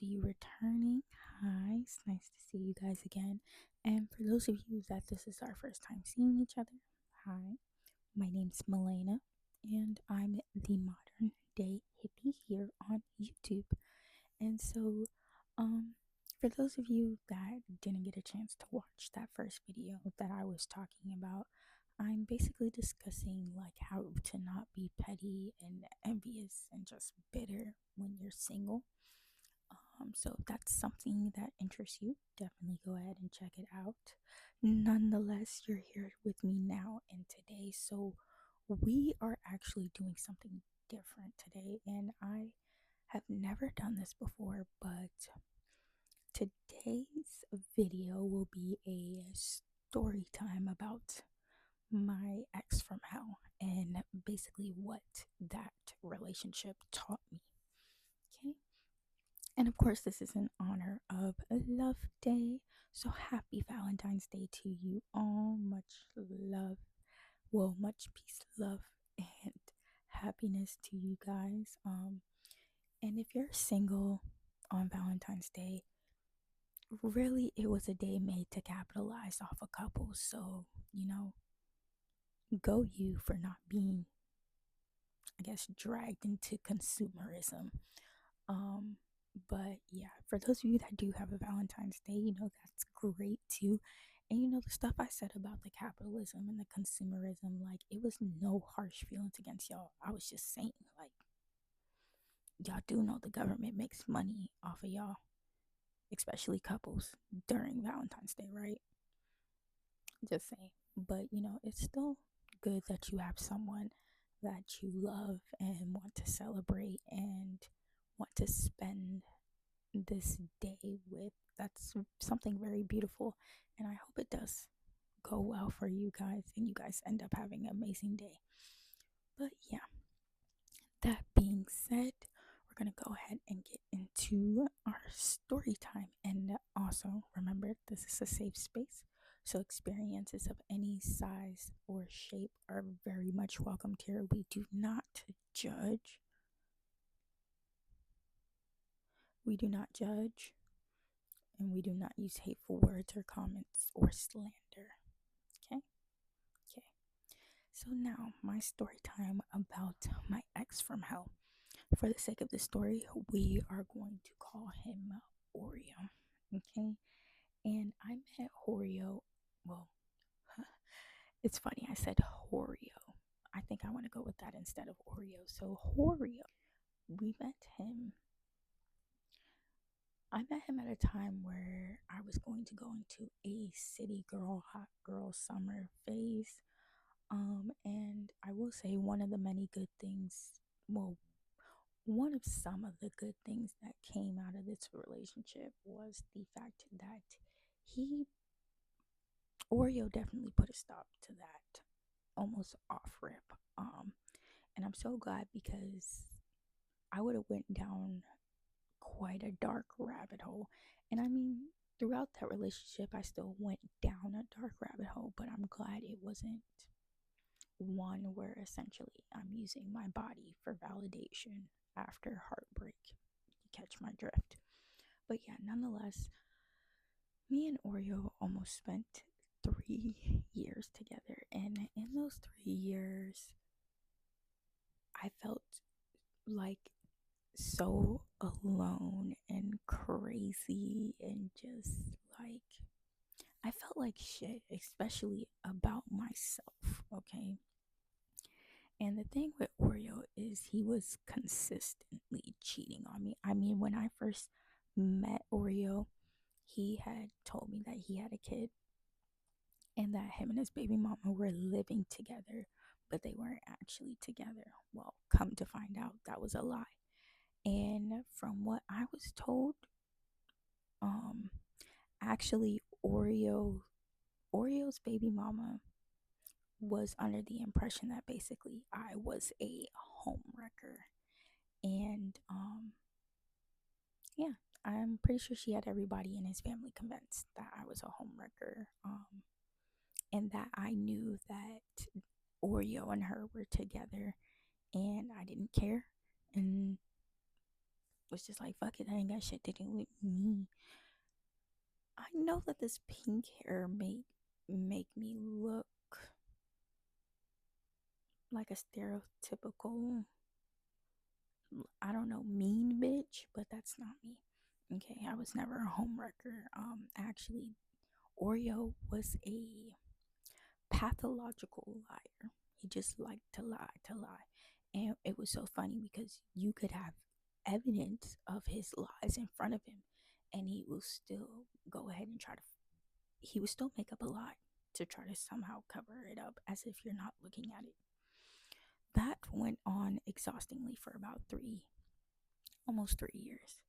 of you returning, hi, it's nice to see you guys again. And for those of you that this is our first time seeing each other, hi, my name's Milena, and I'm the modern day hippie here on YouTube. And so, um, for those of you that didn't get a chance to watch that first video that I was talking about, I'm basically discussing like how to not be petty and envious and just bitter when you're single. So if that's something that interests you, definitely go ahead and check it out. Nonetheless, you're here with me now and today, so we are actually doing something different today, and I have never done this before, but today's video will be a story time about my ex from hell and basically what that relationship taught me. Okay. And of course, this is in honor of Love Day. So happy Valentine's Day to you all. Much love. Well, much peace, love, and happiness to you guys. And if you're single on Valentine's Day, really it was a day made to capitalize off a couple. So, go you for not being, I guess, dragged into consumerism. Um, but yeah, for those of you that do have a Valentine's Day, that's great too. And the stuff I said about the capitalism and the consumerism, like it was no harsh feelings against y'all. I was just saying, like, y'all do know the government makes money off of y'all, especially couples during Valentine's Day, right? Just saying. But it's still good that you have someone that you love and want to celebrate and want to spend this day with. That's something very beautiful, and I hope it does go well for you guys and you guys end up having an amazing day. But yeah, that being said, we're gonna go ahead and get into our story time. And also remember, this is a safe space, so experiences of any size or shape are very much welcomed here. We do not judge. We do not judge, and we do not use hateful words or comments or slander. Okay? Okay. So now, my story time about my ex from hell. For the sake of the story, we are going to call him Oreo. Okay? And I met Oreo. Well, it's funny, I said Oreo. I think I want to go with that instead of Oreo. So, Oreo. We met him I met him at a time where I was going to go into a city girl, hot girl summer phase. And I will say one of the many good things, well, one of some of the good things that came out of this relationship was the fact that he, Oreo definitely put a stop to that almost off rip. And I'm so glad because I would have went down quite a dark rabbit hole. And I mean, throughout that relationship, I still went down a dark rabbit hole, but I'm glad it wasn't one where essentially I'm using my body for validation after heartbreak. You catch my drift. But yeah, nonetheless, me and Oreo almost spent 3 years together. And in those 3 years, I felt like so alone and crazy and just like I felt like shit, especially about myself, okay? And the thing with Oreo is he was consistently cheating on me. I mean, when I first met Oreo, he had told me that he had a kid and that him and his baby mama were living together, but they weren't actually together. Well, come to find out, that was a lie. And from what I was told, um, actually Oreo's baby mama was under the impression that basically I was a home wrecker. And yeah, I'm pretty sure she had everybody in his family convinced that I was a home wrecker. And that I knew that Oreo and her were together and I didn't care. And was just like, fuck it, that ain't got shit to do with me. I know that this pink hair make me look like a stereotypical, I don't know, mean bitch, but that's not me. Okay, I was never a homewrecker. Actually, Oreo was a pathological liar. He just liked to lie, to lie. And it was so funny because you could have evidence of his lies in front of him, and he will still go ahead and he will still make up a lie to try to somehow cover it up as if you're not looking at it. That went on exhaustingly for about almost 3 years.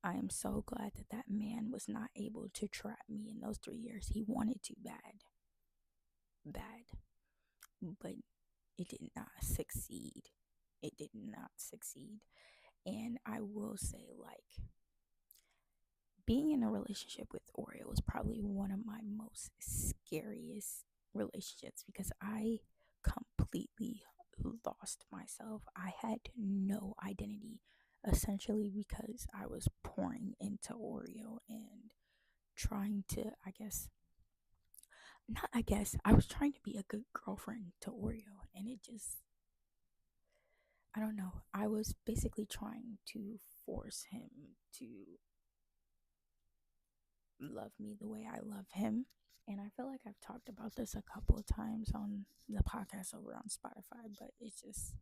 I am so glad that that man was not able to trap me in those 3 years. He wanted to bad, but it did not succeed. It did not succeed. And I will say, like, being in a relationship with Oreo was probably one of my most scariest relationships because I completely lost myself. I had no identity essentially because I was pouring into Oreo and trying to, I was trying to be a good girlfriend to Oreo, and it just, I don't know. I was basically trying to force him to love me the way I love him. And I feel like I've talked about this a couple of times on the podcast over on Spotify, but it's just,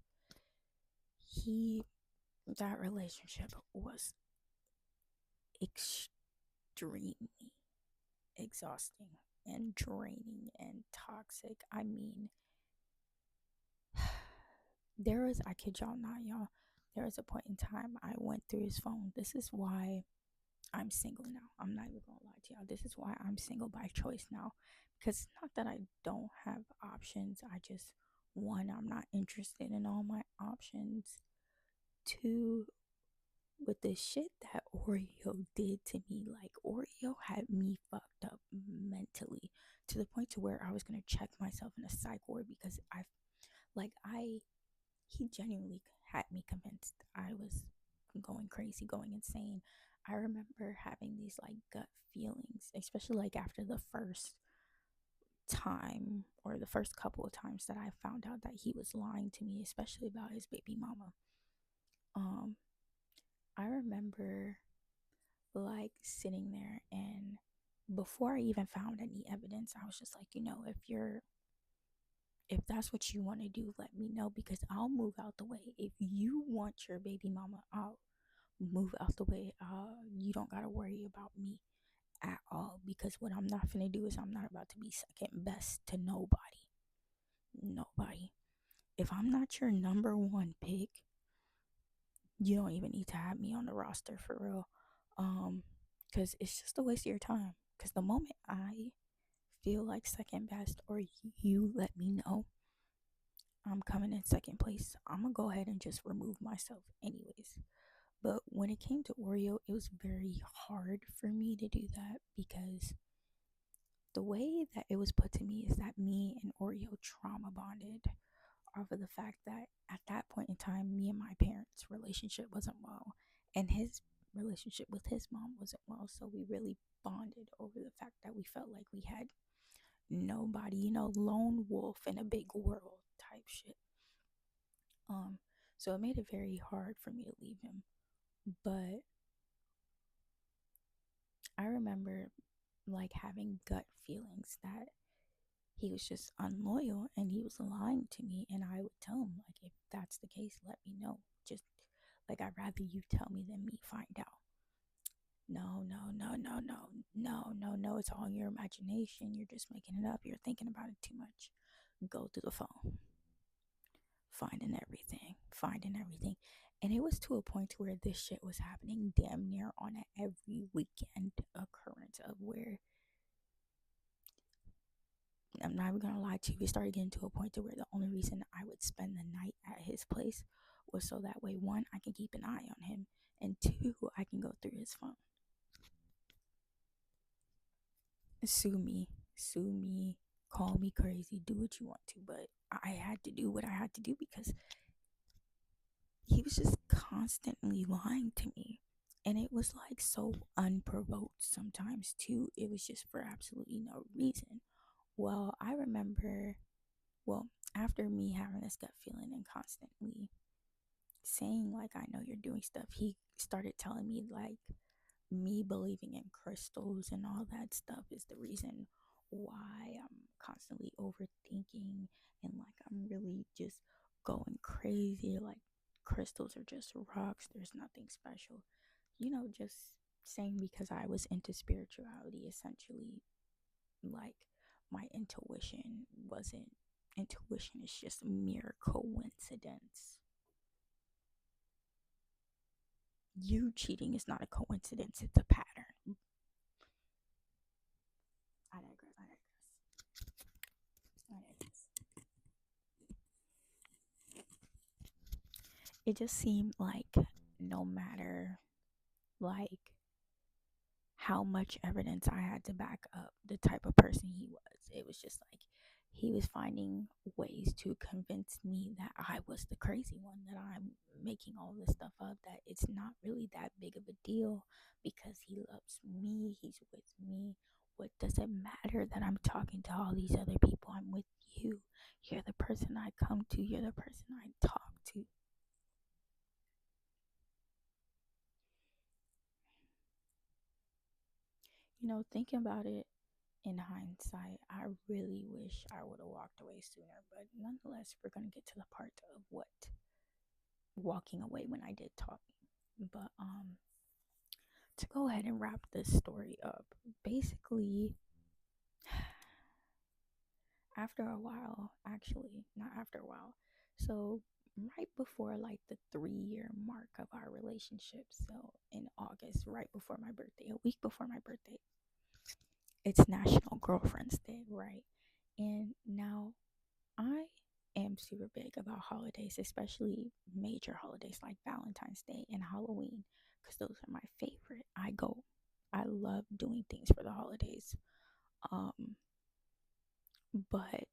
that relationship was extremely exhausting and draining and toxic. I mean, I kid y'all not, y'all, there was a point in time I went through his phone. This is why I'm single now. I'm not even gonna lie to y'all. This is why I'm single by choice now. Because it's not that I don't have options. I just, one, I'm not interested in all my options. Two, with the shit that Oreo did to me, like, Oreo had me fucked up mentally to the point to where I was gonna check myself in a psych ward because he genuinely had me convinced I was going crazy, going insane. I remember having these like gut feelings, especially like after the first time or the first couple of times that I found out that he was lying to me, especially about his baby mama. Um, I remember like sitting there, and before I even found any evidence, I was just like, if that's what you want to do, let me know because I'll move out the way. If you want your baby mama, I'll move out the way. You don't gotta worry about me at all because what I'm not gonna do is I'm not about to be second best to nobody. Nobody. If I'm not your number one pick, you don't even need to have me on the roster for real. Because it's just a waste of your time. Because the moment I feel like second best or you let me know I'm coming in second place, I'm gonna go ahead and just remove myself anyways. But when it came to Oreo, it was very hard for me to do that because the way that it was put to me is that me and Oreo trauma bonded off of the fact that at that point in time, me and my parents' relationship wasn't well, and his relationship with his mom wasn't well. So we really bonded over the fact that we felt like we had nobody, lone wolf in a big world type shit. Um, so it made it very hard for me to leave him. But I remember like having gut feelings that he was just unloyal and he was lying to me, and I would tell him like, if that's the case, let me know. Just like, I'd rather you tell me than me find out. No, no, no, no, no, no, no, no, it's all in your imagination. You're just making it up. You're thinking about it too much. Go through the phone, finding everything. And it was to a point where this shit was happening damn near on an every weekend occurrence of where, I'm not even gonna lie to you, it started getting to a point to where the only reason I would spend the night at his place was so that way, one, I can keep an eye on him, and two, I can go through his phone. Sue me, call me crazy, do what you want to, but I had to do what I had to do because he was just constantly lying to me. And it was like so unprovoked sometimes too. It was just for absolutely no reason. Well, I remember, well, after me having this gut feeling and constantly saying, like, I know you're doing stuff, he started telling me, like, me believing in crystals and all that stuff is the reason why I'm constantly overthinking and like I'm really just going crazy. Like, crystals are just rocks, there's nothing special. Just saying because I was into spirituality, essentially, like, my intuition wasn't intuition, is just mere coincidence. You cheating is not a coincidence, it's a pattern. I digress. I digress. I digress. It just seemed like no matter, like, how much evidence I had to back up the type of person he was, it was just like he was finding ways to convince me that I was the crazy one, that I'm making all this stuff up, that it's not really that big of a deal because he loves me, he's with me. What does it matter that I'm talking to all these other people? I'm with you. You're the person I come to, you're the person I talk to. Thinking about it in hindsight, I really wish I would have walked away sooner. But nonetheless, we're going to get to the part of what walking away when I did taught me. But to go ahead and wrap this story up, basically, after a while, actually, not after a while, so right before like the 3 year mark of our relationship, so in August, right before my birthday, a week before my birthday, it's National Girlfriend's Day, right? And now I am super big about holidays, especially major holidays like Valentine's Day and Halloween, because those are my favorite. I love doing things for the holidays. Um, but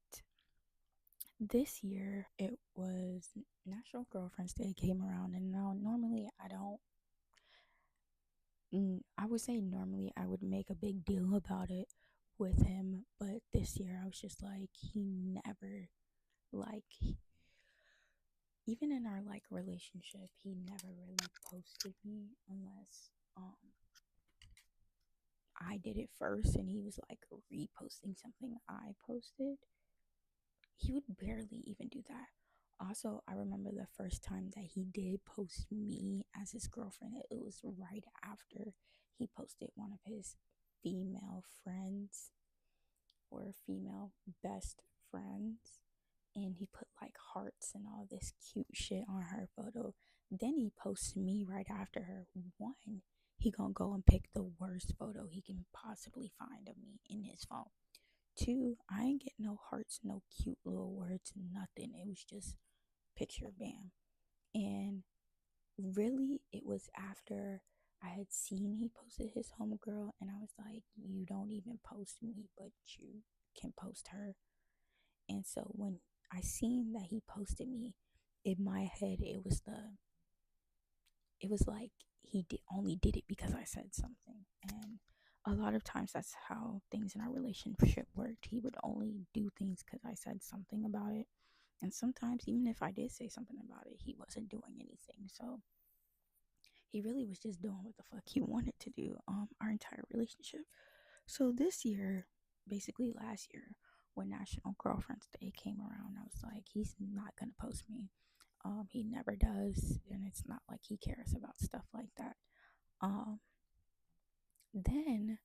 this year it was National Girlfriend's Day came around, and now normally I don't. I would say normally I would make a big deal about it with him, but this year I was just like, he never, like, even in our like relationship, he never really posted me unless I did it first and he was like reposting something I posted. He would barely even do that. Also, I remember the first time that he did post me as his girlfriend, it was right after he posted one of his female friends or female best friends, and he put like hearts and all this cute shit on her photo. Then he posts me right after her. One, he gonna go and pick the worst photo he can possibly find of me in his phone. Two, I ain't get no hearts, no cute little words, nothing. It was just picture bam. And really, it was after I had seen he posted his homegirl, and I was like, you don't even post me, but you can post her. And so when I seen that he posted me, in my head it was like he only did it because I said something. And a lot of times that's how things in our relationship worked. He would only do things because I said something about it. And sometimes even if I did say something about it, he wasn't doing anything. So he really was just doing what the fuck he wanted to do our entire relationship. So this year, basically last year, when National Girlfriend's Day came around, I was like, he's not gonna post me. He never does, and it's not like he cares about stuff like that. Um, then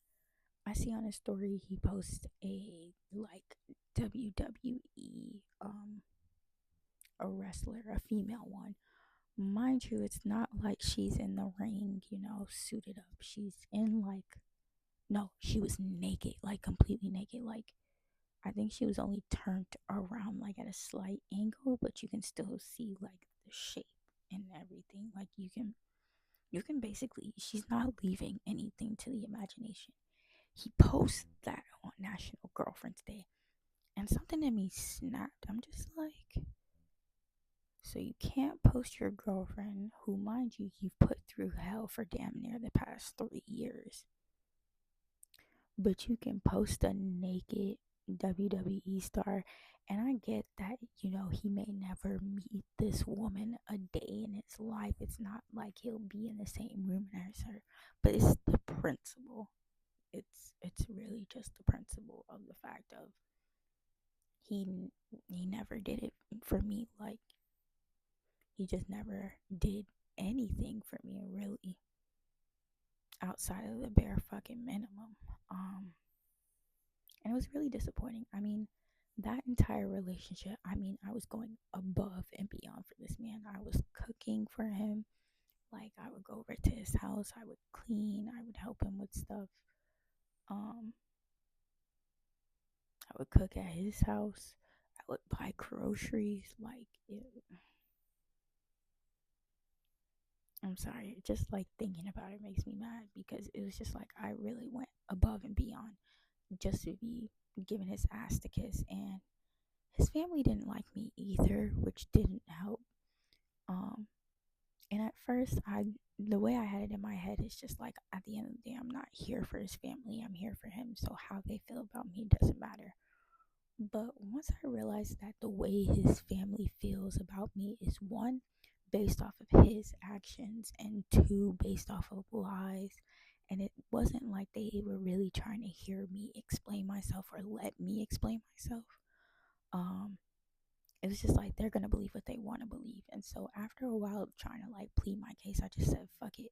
I see on his story he posts a like WWE a wrestler, a female one. Mind you, it's not like she's in the ring, suited up. She's in like, no, she was naked, like completely naked. Like, I think she was only turned around like at a slight angle, but you can still see like the shape and everything. Like, you can basically, she's not leaving anything to the imagination. He posts that on National Girlfriend's Day, and something in me snapped. I'm just like, So you can't post your girlfriend, who, mind you, you've put through hell for damn near the past 3 years. But you can post a naked WWE star. And I get that, he may never meet this woman a day in his life. It's not like he'll be in the same room as her, but it's the principle. It's really just the principle of the fact of he never did it for me. Like, he just never did anything for me, really, outside of the bare fucking minimum. And it was really disappointing. I mean, that entire relationship, I was going above and beyond for this man. I was cooking for him. Like, I would go over to his house, I would clean, I would help him with stuff. Um, I would cook at his house. I would buy groceries. I'm sorry, just like thinking about it makes me mad because it was just like I really went above and beyond just to be given his ass to kiss. And his family didn't like me either, which didn't help. Um, and at first, the way I had it in my head is just like, at the end of the day, I'm not here for his family. I'm here for him. So how they feel about me doesn't matter. But once I realized that the way his family feels about me is, one, based off of his actions, and two, based off of lies, and it wasn't like they were really trying to hear me explain myself or let me explain myself. Um, it was just like they're gonna believe what they want to believe. And so after a while of trying to like plead my case, I just said, fuck it.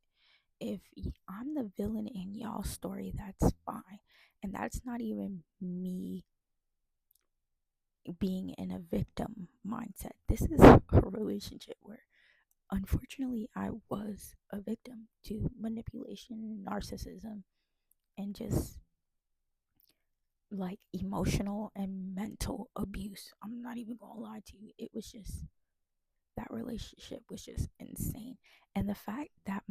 If I'm the villain in y'all's story, that's fine. And that's not even me being in a victim mindset. This is a relationship where, unfortunately, I was a victim to manipulation, narcissism, and just like emotional and mental abuse. I'm not even gonna lie to you. It was just, that relationship was just insane. And the fact that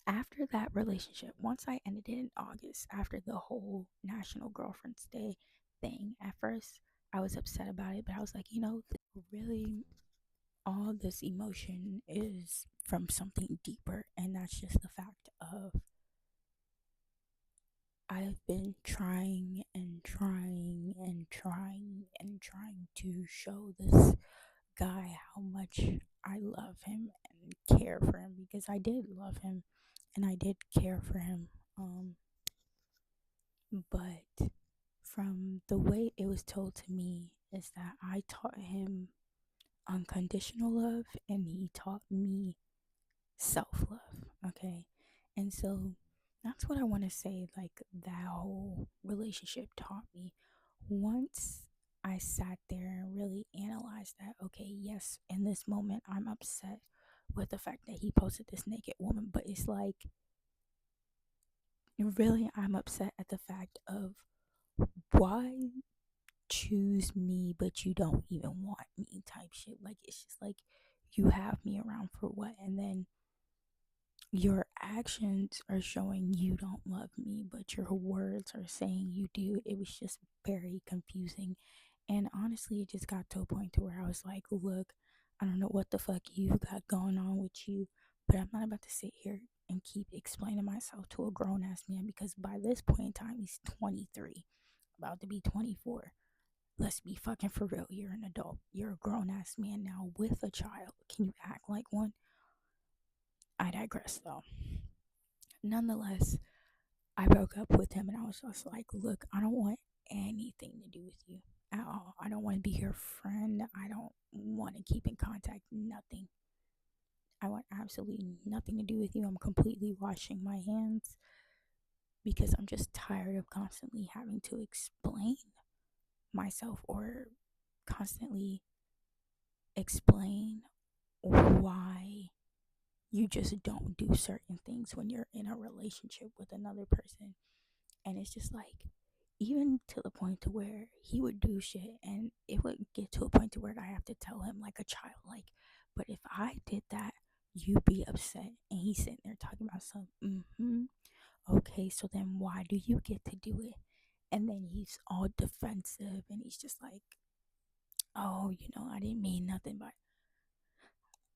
after that relationship, once I ended it in August, after the whole National Girlfriend's Day thing, at first I was upset about it, but I was like, really, all this emotion is from something deeper, and that's just the fact of I've been trying and trying and trying and trying to show this guy how much I love him and care for him, because I did love him and I did care for him. But from the way it was told to me is that I taught him unconditional love and he taught me self love. Okay. And so that's what I want to say, like, that whole relationship taught me. Once I sat there and really analyzed that, okay, yes, in this moment, I'm upset with the fact that he posted this naked woman, but it's like, really, I'm upset at the fact of, why choose me but you don't even want me type shit. Like, it's just like, you have me around for what? And then your actions are showing you don't love me, but your words are saying you do. It was just very confusing. And honestly, it just got to a point to where I was like, look, I don't know what the fuck you got going on with you, but I'm not about to sit here and keep explaining myself to a grown ass man, because by this point in time, he's 23, about to be 24. Let's be fucking for real. You're an adult. You're a grown ass man now with a child. Can you act like one? I digress though. Nonetheless, I broke up with him and I was just like, look, I don't want anything to do with you at all. I don't want to be your friend. I don't want to keep in contact. Nothing. I want absolutely nothing to do with you. I'm completely washing my hands because I'm just tired of constantly having to explain myself, or constantly explain why you just don't do certain things when you're in a relationship with another person. And it's just like, even to the point to where he would do shit and it would get to a point to where I have to tell him like a child, like, but if I did that, you'd be upset. And he's sitting there talking about some, okay, so then why do you get to do it? And then he's all defensive and he's just like, oh, I didn't mean nothing, but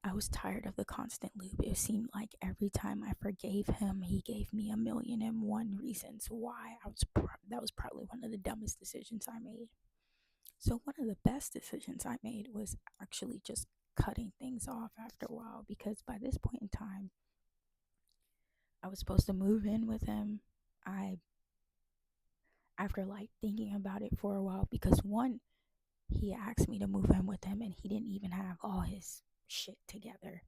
I was tired of the constant loop. It seemed like every time I forgave him, he gave me a million and one reasons why. That was probably one of the dumbest decisions I made. So one of the best decisions I made was actually just cutting things off after a while, because by this point in time, I was supposed to move in with him. I After like thinking about it for a while, because one, he asked me to move in with him and he didn't even have all his shit together,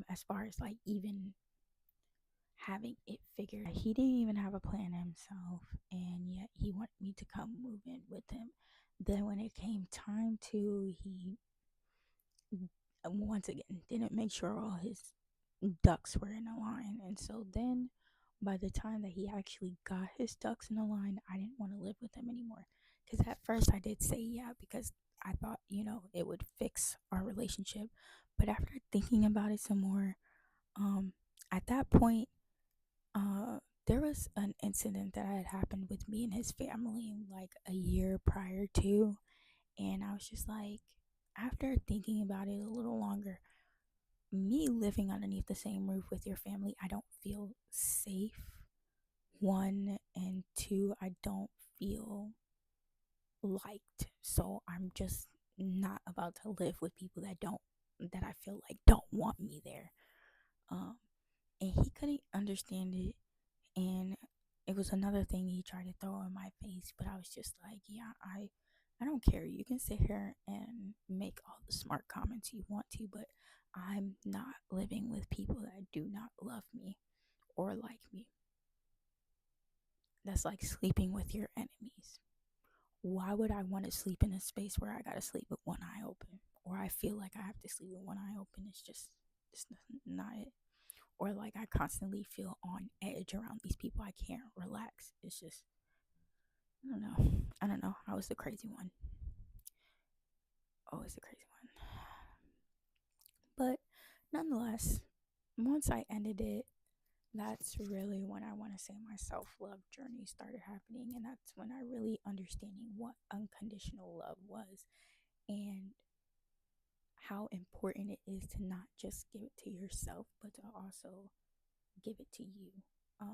as far as like even having it figured. He didn't even have a plan himself, and yet he wanted me to come move in with him. Then when it came time to, he once again didn't make sure all his ducks were in a line. And so then by the time that he actually got his ducks in a line, I didn't want to live with him anymore. Because at first I did say yeah, because I thought, it would fix our relationship. But after thinking about it some more, um, at that point, uh, there was an incident that had happened with me and his family like a year prior to. And I was just like, after thinking about it a little longer, me living underneath the same roof with your family, I don't feel safe. One, and two, I don't feel liked. So I'm just not about to live with people that I feel like don't want me there. Um, and he couldn't understand it. And it was another thing he tried to throw in my face, but I was just like, yeah, I don't care. You can sit here and make all the smart comments you want to, but I'm not living with people that do not love me or like me. That's like sleeping with your enemies. Why would I want to sleep in a space where I gotta sleep with one eye open, or I feel like I have to sleep with one eye open? It's not it. Or like I constantly feel on edge around these people. I can't relax. It's just, I don't know. I don't know. I was the crazy one. Always the crazy one. But nonetheless, once I ended it, that's really when I want to say my self love journey started happening. And that's when I really understanding what unconditional love was, and how important it is to not just give it to yourself, but to also give it to you.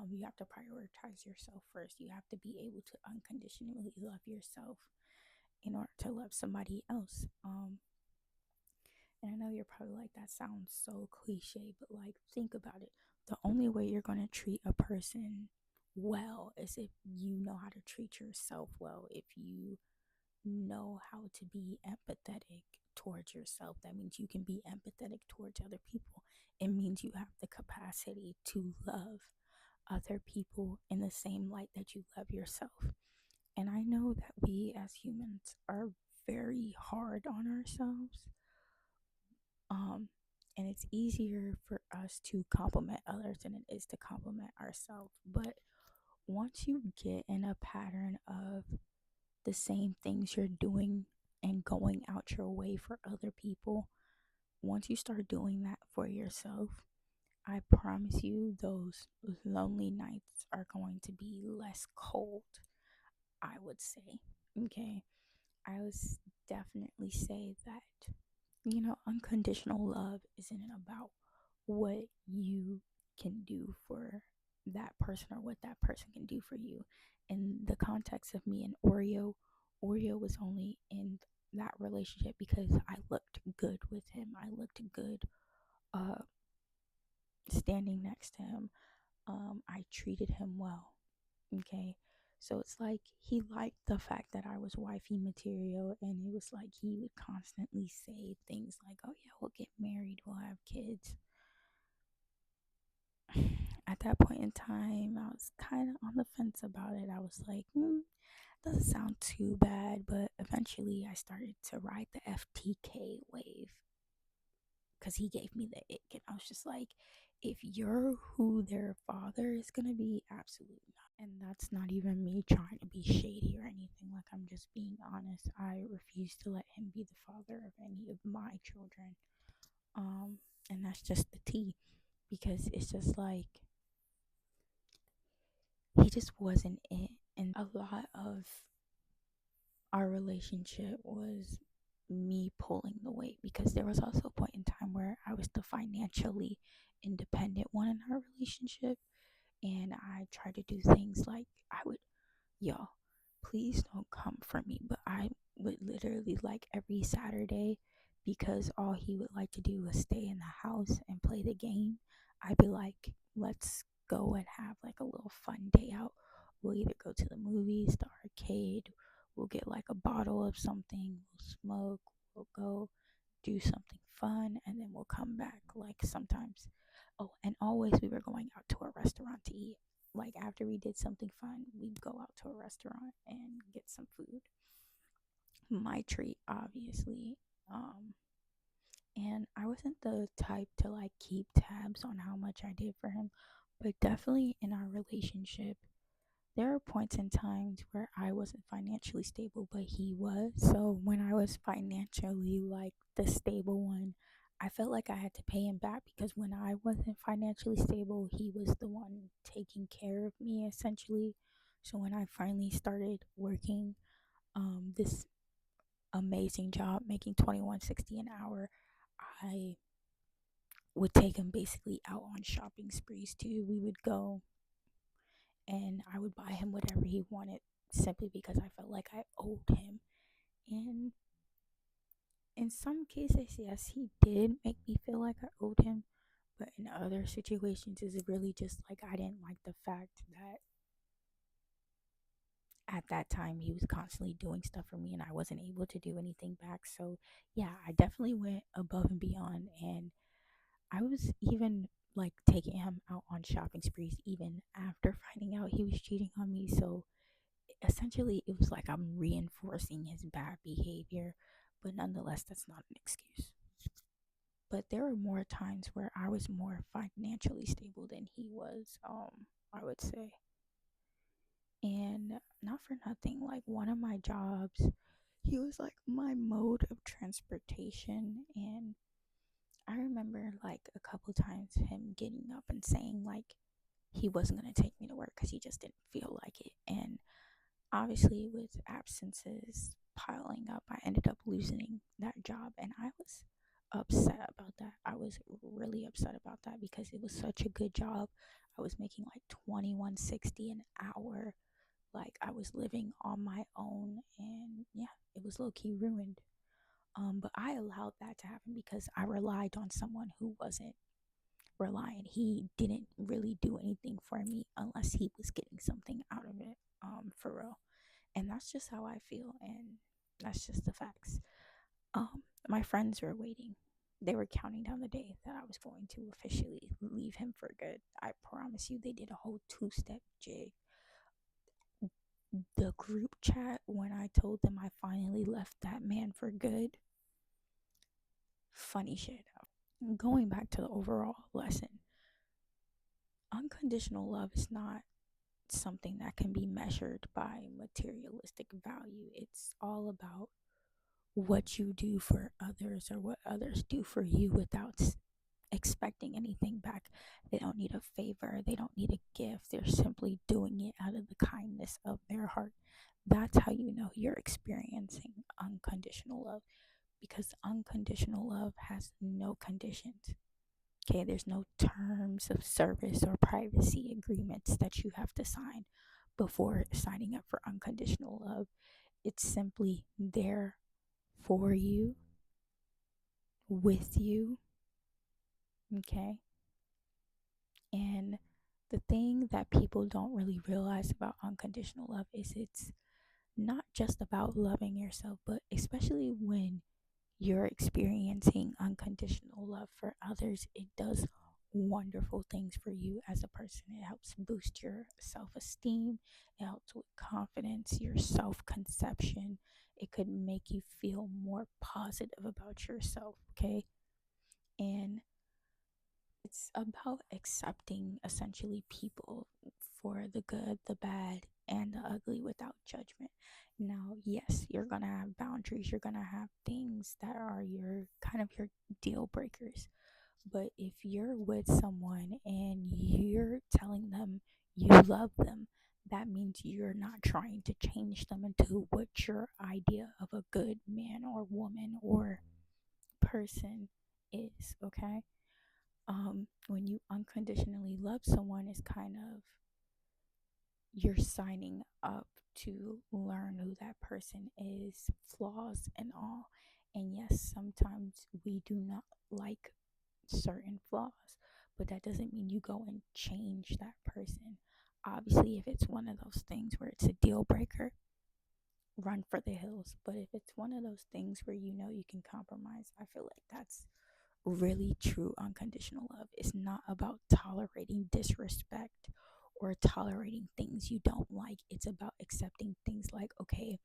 You have to prioritize yourself first. You have to be able to unconditionally love yourself in order to love somebody else. And I know you're probably like, that sounds so cliche, but like, think about it. The only way you're going to treat a person well is if you know how to treat yourself well. If you know how to be empathetic towards yourself, that means you can be empathetic towards other people. It means you have the capacity to love other people in the same light that you love yourself. And I know that we as humans are very hard on ourselves. Um, and it's easier for us to compliment others than it is to compliment ourselves. But once you get in a pattern of the same things you're doing and going out your way for other people, once you start doing that for yourself, I promise you those lonely nights are going to be less cold, I would say. Okay. I would definitely say that, unconditional love isn't about what you can do for that person or what that person can do for you. In the context of me and Oreo, Oreo was only in that relationship because I looked good with him. I looked good uh, standing next to him. I treated him well. Okay. So it's like he liked the fact that I was wifey material, and it was like he would constantly say things like, oh, yeah, we'll get married, we'll have kids. At that point in time, I was kind of on the fence about it. I was like, doesn't sound too bad, but eventually I started to ride the FTK wave because he gave me the ick, and I was just like, if you're who their father is gonna be, absolutely not. And that's not even me trying to be shady or anything. Like, I'm just being honest. I refuse to let him be the father of any of my children. Um, and that's just the tea, because it's just like he just wasn't it. And a lot of our relationship was me pulling the weight, because there was also a point in time where I was the financially independent one in our relationship, and I tried to do things like I would, y'all, please don't come for me, but I would literally, like, every Saturday, because all he would like to do was stay in the house and play the game, I'd be like, let's go and have like a little fun day out. We'll either go to the movies, the arcade, we'll get like a bottle of something, we'll smoke, we'll go do something fun, and then we'll come back. Like sometimes, oh, and always we were going out to a restaurant to eat. Like after we did something fun, we'd go out to a restaurant and get some food. My treat, obviously. Um, and I wasn't the type to like keep tabs on how much I did for him, but definitely in our relationship, there are points and times where I wasn't financially stable, but he was. So when I was financially like the stable one, I felt like I had to pay him back, because when I wasn't financially stable, he was the one taking care of me essentially. So when I finally started working this amazing job making 21.60 an hour, I would take him basically out on shopping sprees too. We would go and I would buy him whatever he wanted, simply because I felt like I owed him. And in some cases, yes, he did make me feel like I owed him. But in other situations, it's really just like I didn't like the fact that at that time he was constantly doing stuff for me and I wasn't able to do anything back. So, yeah, I definitely went above and beyond. And I was even like taking him out on shopping sprees even after finding out he was cheating on me. So, essentially it was like I'm reinforcing his bad behavior, but nonetheless that's not an excuse. But there were more times where I was more financially stable than he was, I would say. And not for nothing, like one of my jobs, he was like my mode of transportation. And I remember like a couple times him getting up and saying like he wasn't going to take me to work because he just didn't feel like it. And obviously, with absences piling up, I ended up losing that job, and I was upset about that. I was really upset about that because it was such a good job. I was making like 21.60 an hour. Like I was living on my own, and yeah, it was low key ruined. But I allowed that to happen because I relied on someone who wasn't reliant. He didn't really do anything for me unless he was getting something out of it. For real. And that's just how I feel, and that's just the facts. My friends were waiting. They were counting down the day that I was going to officially leave him for good. I promise you, they did a whole two-step jig. The group chat, when I told them I finally left that man for good, funny shit. Going back to the overall lesson, unconditional love is not something that can be measured by materialistic value. It's all about what you do for others or what others do for you without expecting anything back. They don't need a favor, they don't need a gift. They're simply doing it out of the kindness of their heart. That's how you know you're experiencing unconditional love, because unconditional love has no conditions. Okay, there's no terms of service or privacy agreements that you have to sign before signing up for unconditional love. It's simply there for you, with you, okay? And the thing that people don't really realize about unconditional love is it's not just about loving yourself, but especially when you're experiencing unconditional love for others, it does wonderful things for you as a person. It helps boost your self esteem, it helps with confidence, your self conception. It could make you feel more positive about yourself, okay? And it's about accepting essentially people for the good, the bad, and the ugly without judgment. Now, yes, you're gonna have boundaries, you're gonna have things that are your kind of your deal breakers. But if you're with someone and you're telling them you love them, that means you're not trying to change them into what your idea of a good man or woman or person is, okay? When you unconditionally love someone, it's kind of you're signing up to learn who that person is, flaws and all. And yes, sometimes we do not like certain flaws, but that doesn't mean you go and change that person. Obviously, if it's one of those things where it's a deal breaker, run for the hills. But if it's one of those things where you know you can compromise, I feel like that's really true unconditional love. It's not about tolerating disrespect or tolerating things you don't like. It's about accepting things like, okay,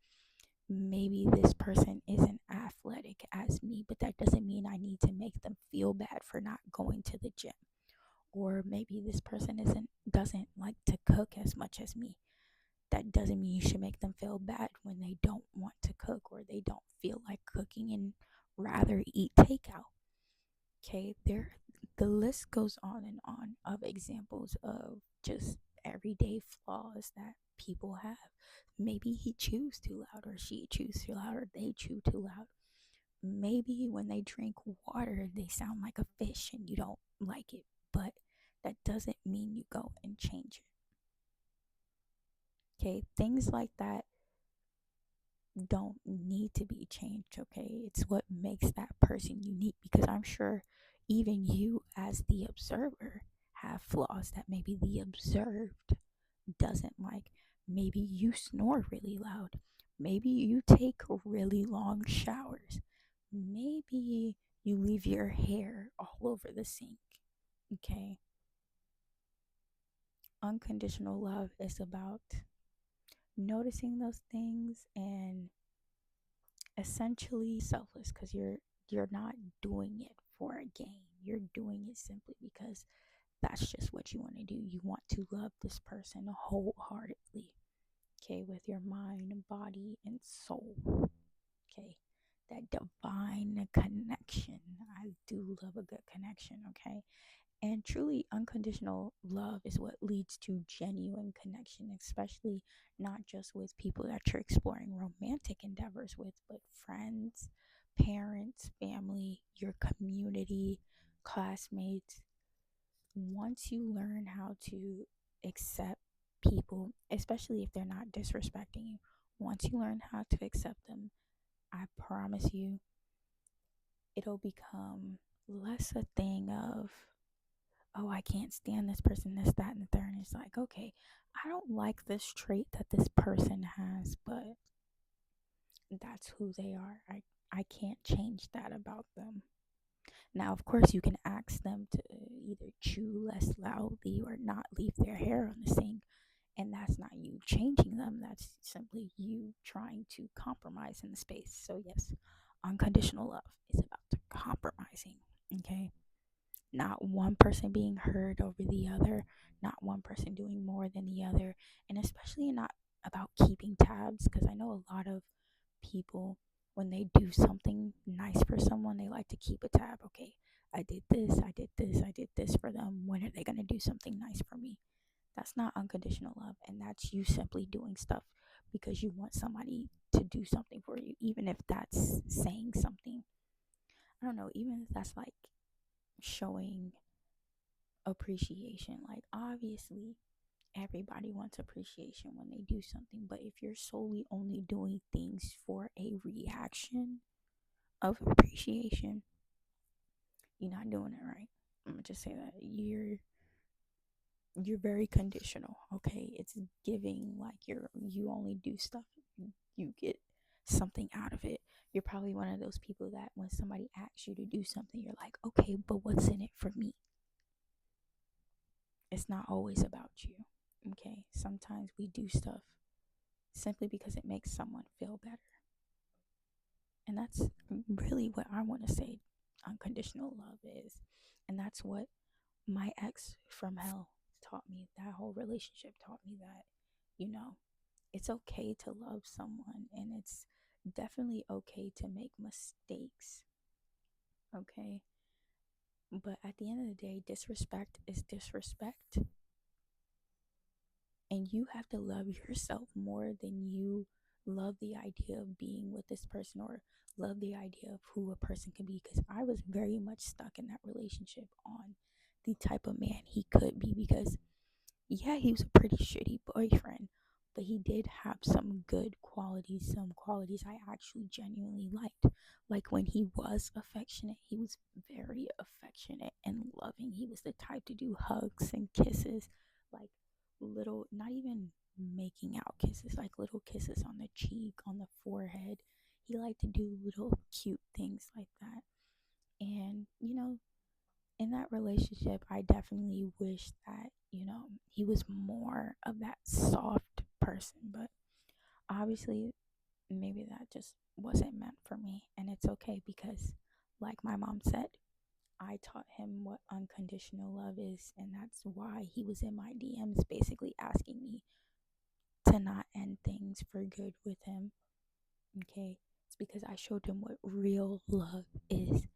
maybe this person isn't athletic as me, but that doesn't mean I need to make them feel bad for not going to the gym. Or maybe this person isn't doesn't like to cook as much as me. That doesn't mean you should make them feel bad when they don't want to cook or they don't feel like cooking and rather eat takeout. Okay, the list goes on and on of examples of just everyday flaws that people have. Maybe he chews too loud or she chews too loud or they chew too loud. Maybe when they drink water they sound like a fish and you don't like it, but that doesn't mean you go and change it. Okay, things like that don't need to be changed, okay? It's what makes that person unique because I'm sure even you, as the observer, have flaws that maybe the observed doesn't like. Maybe you snore really loud. Maybe you take really long showers. Maybe you leave your hair all over the sink, okay? Unconditional love is about noticing those things and essentially selfless because you're not doing it for a gain. You're doing it simply because that's just what you want to do. You want to love this person wholeheartedly, okay, with your mind, body, and soul, okay. That divine connection. I do love a good connection, okay. And truly unconditional love is what leads to genuine connection, especially not just with people that you're exploring romantic endeavors with, but friends, parents, family, your community, classmates. Once you learn how to accept people, especially if they're not disrespecting you, once you learn how to accept them, I promise you, it'll become less a thing of, oh, I can't stand this person, this, that, and the third. And it's like, okay, I don't like this trait that this person has, but that's who they are. I can't change that about them. Now, of course, you can ask them to either chew less loudly or not leave their hair on the sink. And that's not you changing them, that's simply you trying to compromise in the space. So, yes, unconditional love is about compromising, okay? Not one person being heard over the other, not one person doing more than the other, and especially not about keeping tabs because I know a lot of people when they do something nice for someone, they like to keep a tab. Okay, I did this, I did this, I did this for them. When are they going to do something nice for me? That's not unconditional love, and that's you simply doing stuff because you want somebody to do something for you, even if that's saying something. I don't know, even if that's like showing appreciation. Like, obviously, everybody wants appreciation when they do something, but if you're solely only doing things for a reaction of appreciation, you're not doing it right. I'm gonna just say that you're very conditional, okay? It's giving like you only do stuff you get something out of it. You're probably one of those people that when somebody asks you to do something, you're like, okay, but what's in it for me? It's not always about you. Okay, sometimes we do stuff simply because it makes someone feel better. And that's really what I want to say unconditional love is. And that's what my ex from hell taught me. That whole relationship taught me that, you know, it's okay to love someone and it's definitely okay to make mistakes. Okay. But at the end of the day, disrespect is disrespect. And you have to love yourself more than you love the idea of being with this person or love the idea of who a person can be. Because I was very much stuck in that relationship on the type of man he could be. Because yeah, he was a pretty shitty boyfriend, but he did have some good qualities, some qualities I actually genuinely liked. Like when he was affectionate, he was very affectionate and loving. He was the type to do hugs and kisses, like little, not even making out kisses, like little kisses on the cheek, on the forehead. He liked to do little cute things like that. And, in that relationship, I definitely wish that, he was more of that soft person, but obviously, maybe that just wasn't meant for me. And it's okay because, like my mom said, I taught him what unconditional love is, and that's why he was in my DMs basically asking me to not end things for good with him. Okay, it's because I showed him what real love is.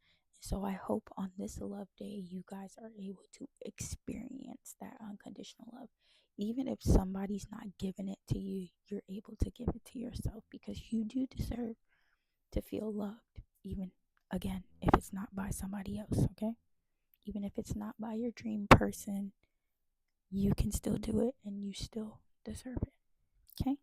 So I hope on this love day you guys are able to experience that unconditional love. Even if somebody's not giving it to you, you're able to give it to yourself because you do deserve to feel loved, even again, if it's not by somebody else, okay? Even if it's not by your dream person, you can still do it and you still deserve it, okay?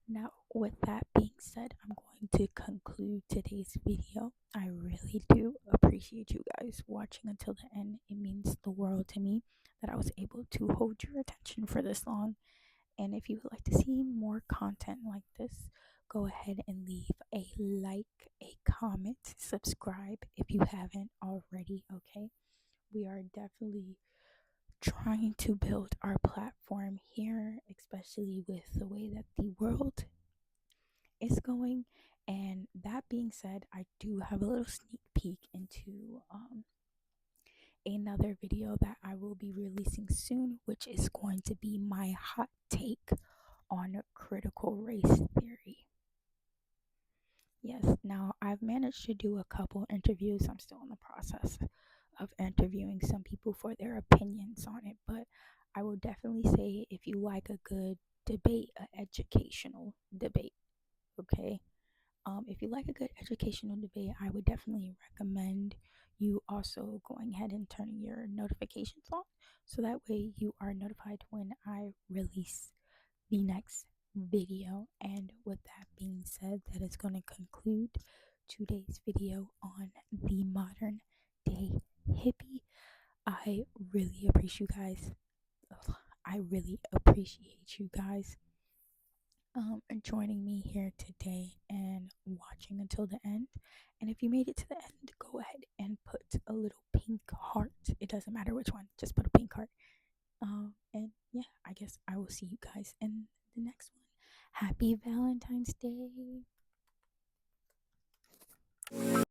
Now, with that being said, I'm going to conclude today's video. I really do appreciate you guys watching until the end. It means the world to me that I was able to hold your attention for this long. And if you would like to see more content like this, go ahead and leave a like, a comment, subscribe if you haven't already, okay? We are definitely trying to build our platform here, especially with the way that the world is going. And that being said, I do have a little sneak peek into another video that I will be releasing soon, which is going to be my hot take on critical race theory. Yes, now I've managed to do a couple interviews. I'm still in the process of interviewing some people for their opinions on it, but I will definitely say if you like a good debate, an educational debate, okay? If you like a good educational debate, I would definitely recommend you also going ahead and turning your notifications on so that way you are notified when I release the next video. And with that being said, that is going to conclude today's video on the modern day hippie. I really appreciate you guys. I really appreciate you guys joining me here today and watching until the end. And if you made it to the end, go ahead and put a little pink heart. It doesn't matter which one, just put a pink heart. And yeah, I guess I will see you guys in the next one. Happy Valentine's Day.